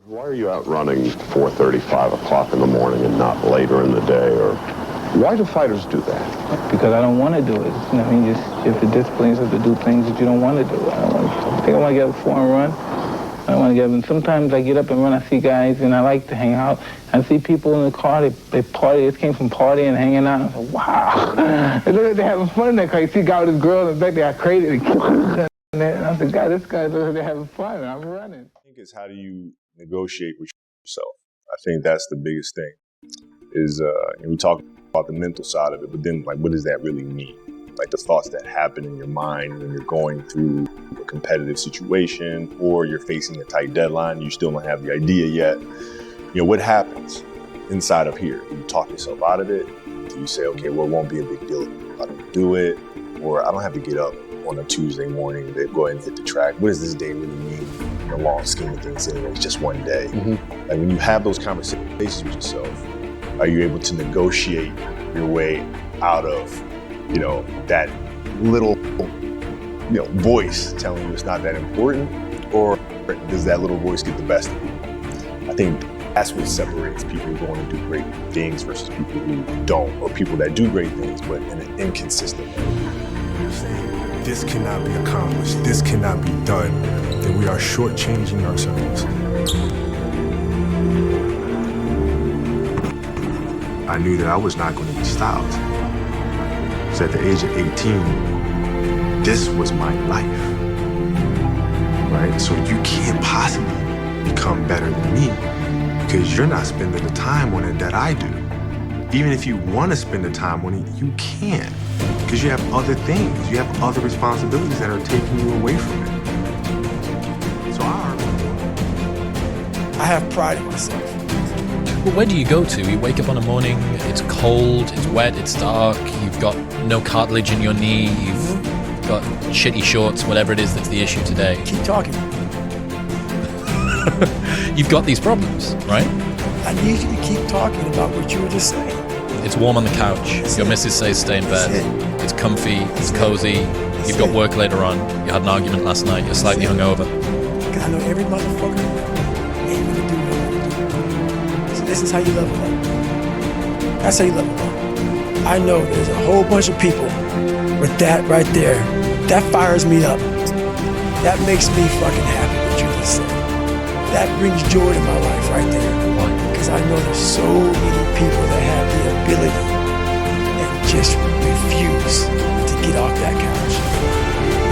Why are you out running 4:30, 5 o'clock in the morning and not later in the day? Or why do fighters do that? Because I don't want to do it. You know, I mean, you have to discipline yourself to do things that you don't want to do. I think I want to get up before and run. I want to get up, and sometimes I get up and run. I see guys, and I like to hang out. I see people in the car. They party. They came from partying and hanging out. I say, wow, they're having fun in that car. You see a guy with his girl in the back. They got crazy. And I said, God, this guy's over there having fun, and I'm running. I think it's how do you negotiate with yourself. I think that's the biggest thing. Is and we talk about the mental side of it, but then like, what does that really mean? Like the thoughts that happen in your mind when you're going through a competitive situation or you're facing a tight deadline, you still don't have the idea yet. You know, what happens inside of here? Do you talk yourself out of it? Do you say, okay, well, it won't be a big deal if I don't do it? Or I don't have to get up on a Tuesday morning to go ahead and hit the track. What does this day really mean in the long scheme of things anyway? It's just one day. Mm-hmm. Like when you have those conversations with yourself, are you able to negotiate your way out of, you know, that little, you know, voice telling you it's not that important? Or does that little voice get the best of you? I think that's what separates people who go on to do great things versus people who don't, or people that do great things but in an inconsistent way. You're saying this cannot be accomplished, this cannot be done, then we are shortchanging ourselves. I knew that I was not going to be stopped. So at the age of 18, this was my life, right? So you can't possibly become better than me because you're not spending the time on it that I do. Even if you want to spend the time on it, you can't because you have other things. You have other responsibilities that are taking you away from it. So I have pride in myself. Well, where do you go to? You wake up on a morning, it's cold, it's wet, it's dark, you've got no cartilage in your knee, you've got shitty shorts, whatever it is that's the issue today. Keep talking. You've got these problems, right? I need you to keep talking about what you were just saying. It's warm on the couch, your missus says stay in bed, it's comfy, it's cozy, you've got work later on, you had an argument last night, you're slightly hungover. Because I know every motherfucker ain't gonna do what I do. So this is how you level up. That's how you level up. I know there's a whole bunch of people with that right there. That fires me up. That makes me fucking happy what you just said. That brings joy to my life right there. Because I know there's so many people that have the ability and just refuse to get off that couch.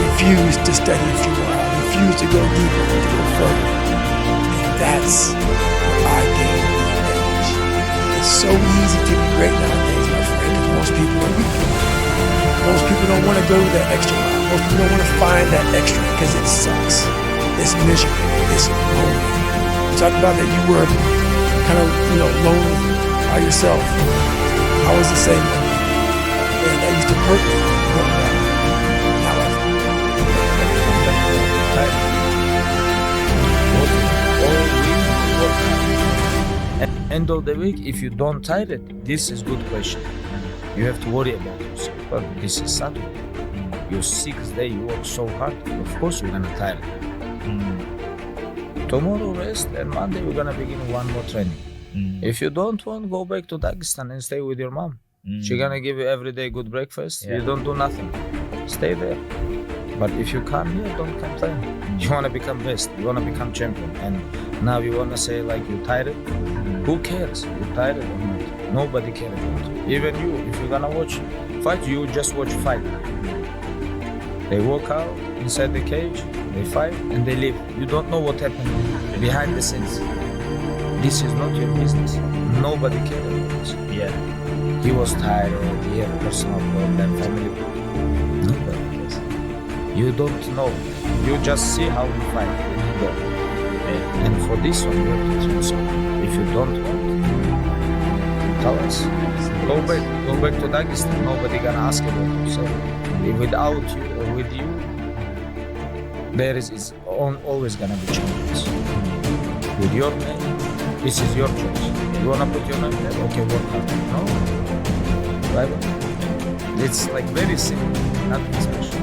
Refuse to study a few hours. Refuse to go deeper, to go further. And that's where I gain the advantage. It's so easy to be great nowadays, my friend, because most people are weak. Most people don't want to go that extra mile. Most people don't want to find that extra because it sucks. It's miserable. It's lonely. You talked about that you were kind of, you know, lonely by yourself. I was the same way. And that used to hurt me. End of the week, if you don't tire it, this is good question. You have to worry about yourself. But this is Saturday. Your 6th day, you work so hard. Of course, you're gonna tire it. Tomorrow rest, and Monday we're gonna begin one more training. If you don't want, go back to Dagestan and stay with your mom. She's gonna give you every day good breakfast. You don't do nothing. Stay there. But if you come here, don't complain. You wanna become best. You wanna become champion. And now you wanna say like you tired? Who cares? You tired or not? Nobody cares about you. Even you, if you're gonna watch fight, you just watch fight. They walk out inside the cage, they fight, and they leave. You don't know what happened behind the scenes. This is not your business. Nobody cares about this. Yeah. He was tired, he had personal problem, family problem. Nobody cares. You don't know. You just see how we fight when you go. And for this one, you have to train so. If you don't want, tell us. Go back to Dagestan. Nobody gonna ask about yourself. Without you or with you, there is always gonna be changes. With your name, this is your choice. You wanna put your name there? Okay, work hard. No. Bye-bye. It's like very simple, nothing special.